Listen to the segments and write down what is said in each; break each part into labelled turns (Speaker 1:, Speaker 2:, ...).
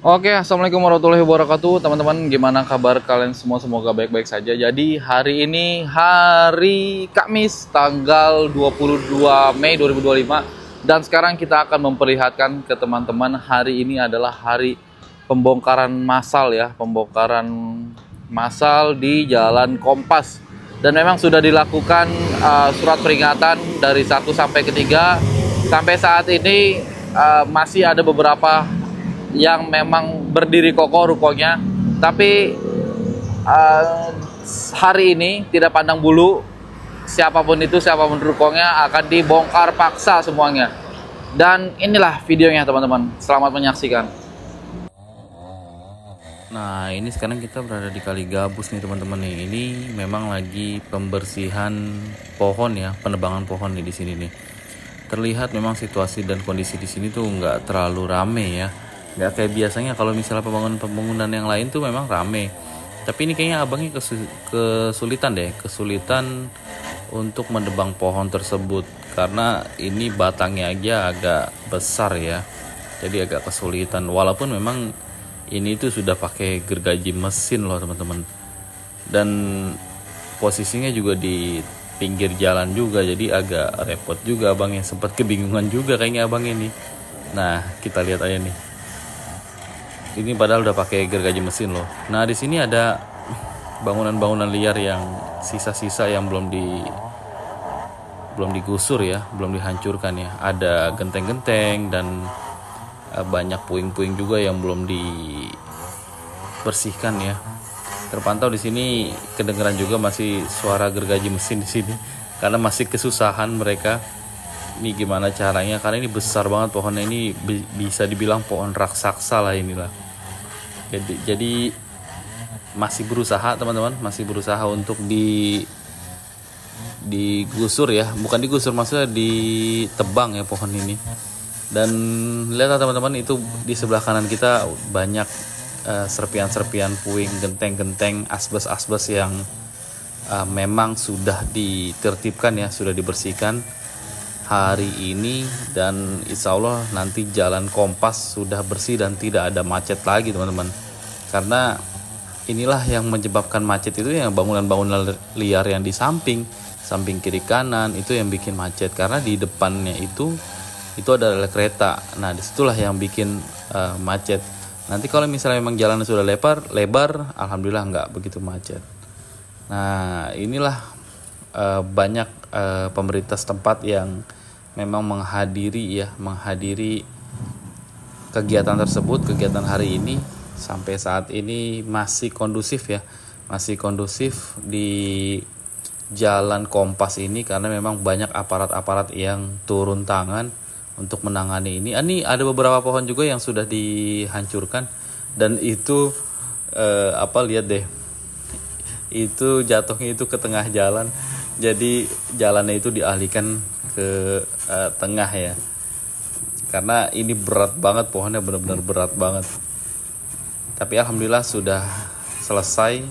Speaker 1: Oke, assalamualaikum warahmatullahi wabarakatuh, teman-teman. Gimana kabar kalian semua? Semoga baik-baik saja. Jadi hari ini hari Kamis, tanggal 22 Mei 2025, dan sekarang kita akan memperlihatkan ke teman-teman hari ini adalah hari pembongkaran massal ya, pembongkaran massal di Jalan Kompas. Dan memang sudah dilakukan surat peringatan dari 1 sampai ke 3. Sampai saat ini masih ada beberapa yang memang berdiri kokoh rukonya, tapi hari ini tidak pandang bulu, siapapun rukonya akan dibongkar paksa semuanya. Dan inilah videonya teman-teman, selamat menyaksikan. Nah, ini sekarang kita berada di Kali Gabus nih teman-teman nih. Ini memang lagi pembersihan pohon ya, penebangan pohon nih di sini nih. Terlihat memang situasi dan kondisi di sini tuh nggak terlalu rame ya. Nggak kayak biasanya kalau misalnya pembangunan yang lain tuh memang rame. Tapi ini kayaknya abangnya kesulitan untuk menebang pohon tersebut. Karena ini batangnya aja agak besar ya. Jadi agak kesulitan. Walaupun memang ini tuh sudah pakai gergaji mesin loh teman-teman. Dan posisinya juga di pinggir jalan juga. Jadi agak repot juga abangnya. Sempat kebingungan juga kayaknya abang ini. Nah, kita lihat aja nih. Ini padahal udah pakai gergaji mesin loh. Nah, di sini ada bangunan-bangunan liar yang sisa-sisa yang belum digusur ya, belum dihancurkan ya. Ada genteng-genteng dan banyak puing-puing juga yang belum dibersihkan ya. Terpantau di sini kedengeran juga masih suara gergaji mesin di sini karena masih kesusahan mereka. Ini gimana caranya, karena ini besar banget pohonnya, ini bisa dibilang pohon raksasa lah inilah. Jadi masih berusaha teman-teman, masih berusaha untuk digusur ya, bukan digusur, maksudnya ditebang ya pohon ini. Dan lihat teman-teman, itu di sebelah kanan kita banyak serpian-serpian puing, genteng-genteng, asbes-asbes yang memang sudah ditertibkan ya, sudah dibersihkan hari ini. Dan insya Allah nanti Jalan Kompas sudah bersih dan tidak ada macet lagi teman-teman. Karena inilah yang menyebabkan macet itu, yang bangunan-bangunan liar yang di samping kiri kanan itu yang bikin macet. Karena di depannya itu adalah kereta. Nah, disitulah yang bikin macet. Nanti kalau misalnya memang jalan sudah lebar, alhamdulillah nggak begitu macet. Nah, inilah banyak pemerintah setempat yang memang menghadiri kegiatan tersebut, kegiatan hari ini. Sampai saat ini masih kondusif ya, masih kondusif di Jalan Kompas ini, karena memang banyak aparat-aparat yang turun tangan untuk menangani ini. Ini ada beberapa pohon juga yang sudah dihancurkan, dan itu lihat deh, itu jatuhnya itu ke tengah jalan. Jadi jalannya itu dialihkan ke tengah ya, karena ini berat banget, pohonnya benar-benar berat banget. Tapi alhamdulillah sudah selesai,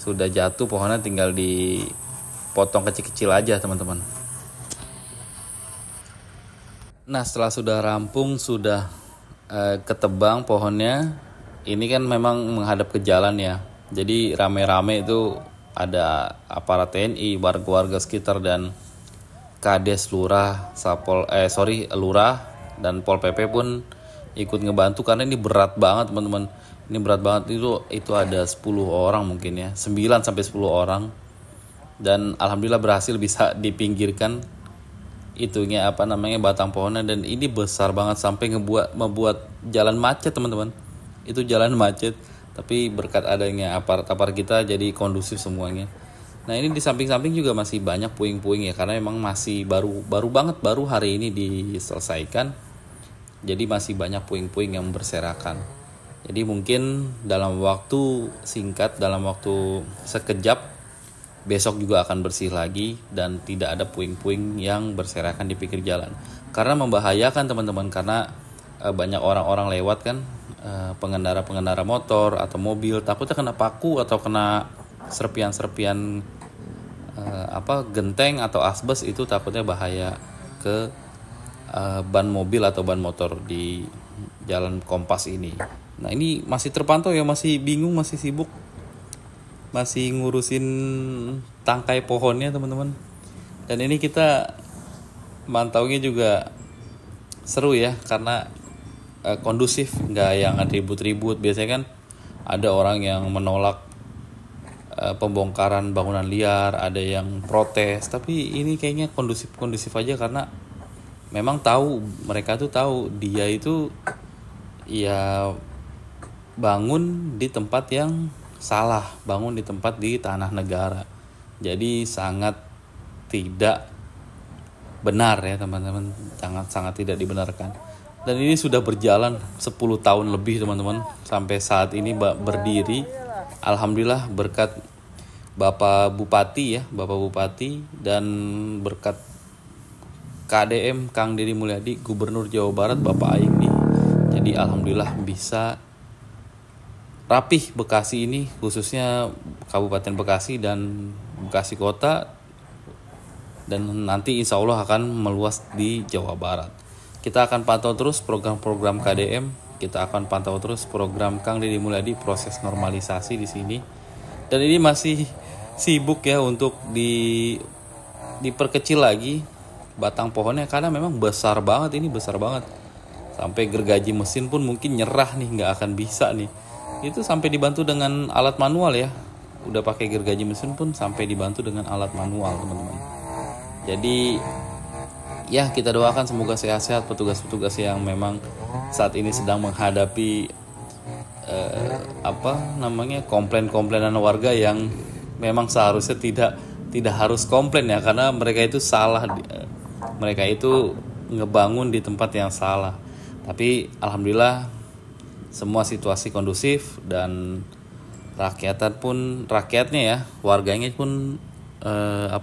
Speaker 1: sudah jatuh pohonnya, tinggal dipotong kecil-kecil aja teman-teman. Nah, setelah sudah rampung, sudah ketebang pohonnya, ini kan memang menghadap ke jalan ya. Jadi rame-rame itu ada aparat TNI, warga-warga sekitar, dan Kades, Lurah, Lurah dan Pol PP pun ikut ngebantu, karena ini berat banget teman-teman. Ini berat banget, itu ada 10 orang mungkin ya, 9 sampai 10 orang. Dan alhamdulillah berhasil bisa dipinggirkan batang pohonnya. Dan ini besar banget sampai membuat jalan macet teman-teman. Itu jalan macet, tapi berkat adanya aparat-aparat kita jadi kondusif semuanya. Nah, ini di samping-samping juga masih banyak puing-puing ya, karena memang masih baru hari ini diselesaikan. Jadi masih banyak puing-puing yang berserakan. Jadi mungkin dalam waktu singkat, dalam waktu sekejap, besok juga akan bersih lagi dan tidak ada puing-puing yang berserakan di pinggir jalan. Karena membahayakan teman-teman, karena banyak orang-orang lewat kan, pengendara-pengendara motor atau mobil, takutnya kena paku atau kena serpian-serpian genteng atau asbes, itu takutnya bahaya ke ban mobil atau ban motor di Jalan Kompas ini. Nah ini masih terpantau ya, masih bingung, masih sibuk, masih ngurusin tangkai pohonnya teman-teman. Dan ini kita mantaunya juga seru ya, karena kondusif, nggak yang ribut-ribut. Biasanya kan ada orang yang menolak pembongkaran bangunan liar, ada yang protes, tapi ini kayaknya kondusif aja, karena memang mereka tuh tahu dia itu ya bangun di tempat yang salah, bangun di tempat di tanah negara, jadi sangat tidak benar ya teman-teman, sangat tidak dibenarkan. Dan ini sudah berjalan 10 tahun lebih teman-teman, sampai saat ini berdiri. Alhamdulillah berkat Bapak Bupati dan berkat KDM Kang Deddy Mulyadi, Gubernur Jawa Barat Bapak Aing nih. Jadi alhamdulillah bisa rapih Bekasi ini, khususnya Kabupaten Bekasi dan Bekasi Kota, dan nanti insya Allah akan meluas di Jawa Barat. Kita akan pantau terus program-program KDM, kita akan pantau terus program Kang Deddy Mulyadi, proses normalisasi di sini. Dan ini masih sibuk ya untuk diperkecil lagi batang pohonnya, karena memang besar banget, ini besar banget. Sampai gergaji mesin pun mungkin nyerah nih, nggak akan bisa nih. Itu sampai dibantu dengan alat manual ya. Udah pakai gergaji mesin pun sampai dibantu dengan alat manual teman-teman. Jadi ya kita doakan semoga sehat-sehat petugas-petugas yang memang saat ini sedang menghadapi komplain-komplainan warga yang memang seharusnya tidak harus komplain ya, karena mereka itu salah, mereka itu ngebangun di tempat yang salah. Tapi alhamdulillah semua situasi kondusif, dan rakyatnya ya, warganya pun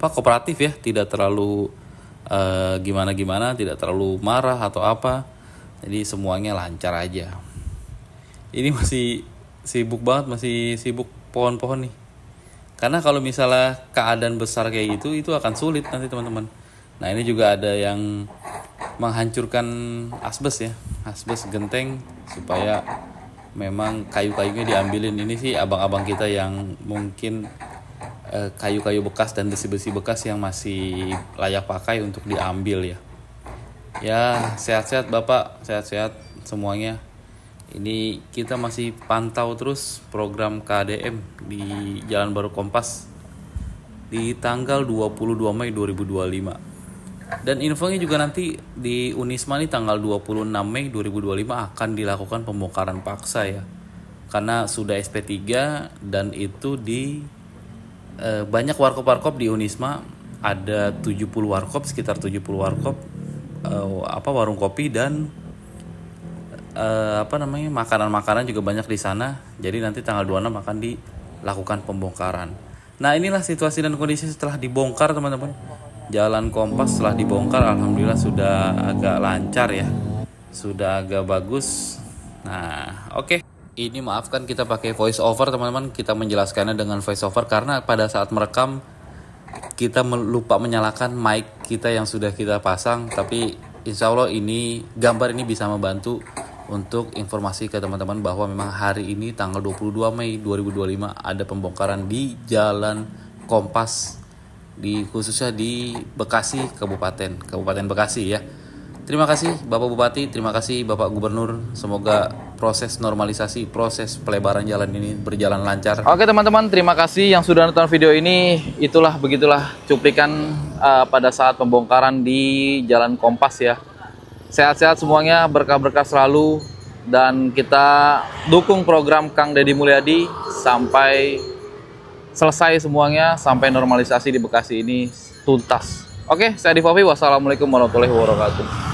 Speaker 1: kooperatif ya, tidak terlalu gimana-gimana, tidak terlalu marah atau apa. Jadi semuanya lancar aja. Ini masih sibuk banget, masih sibuk pohon-pohon nih. Karena kalau misalnya keadaan besar kayak gitu, itu akan sulit nanti teman-teman. Nah ini juga ada yang menghancurkan asbes ya, asbes genteng, supaya memang kayu-kayunya diambilin. Ini sih abang-abang kita yang mungkin kayu-kayu bekas dan besi-besi bekas yang masih layak pakai untuk diambil ya. Ya sehat-sehat Bapak, sehat-sehat semuanya. Ini kita masih pantau terus program KDM di Jalan Baru Kompas di tanggal 22 Mei 2025. Dan infonya juga nanti di Unisma nih tanggal 26 Mei 2025 akan dilakukan pembongkaran paksa ya. Karena sudah SP3 dan itu di banyak warkop-warkop di Unisma, ada 70 warkop, sekitar 70 warkop, warung kopi dan makanan-makanan juga banyak di sana. Jadi nanti tanggal 26 akan dilakukan pembongkaran. Nah inilah situasi dan kondisi setelah dibongkar teman-teman. Jalan Kompas setelah dibongkar alhamdulillah sudah agak lancar ya, sudah agak bagus. Nah oke. Ini maafkan kita pakai voice over teman-teman, kita menjelaskannya dengan voice over karena pada saat merekam kita lupa menyalakan mic kita yang sudah kita pasang. Tapi insya Allah ini gambar ini bisa membantu untuk informasi ke teman-teman bahwa memang hari ini tanggal 22 Mei 2025 ada pembongkaran di Jalan Kompas, khususnya di Bekasi, Kabupaten Bekasi ya. Terima kasih Bapak Bupati, terima kasih Bapak Gubernur. Semoga proses normalisasi, proses pelebaran jalan ini berjalan lancar. Oke teman-teman, terima kasih yang sudah nonton video ini. Begitulah cuplikan pada saat pembongkaran di Jalan Kompas ya. Sehat-sehat semuanya, berkah-berkah selalu, dan kita dukung program Kang Deddy Mulyadi sampai selesai semuanya, sampai normalisasi di Bekasi ini tuntas. Oke, saya Divovi, wassalamualaikum warahmatullahi wabarakatuh.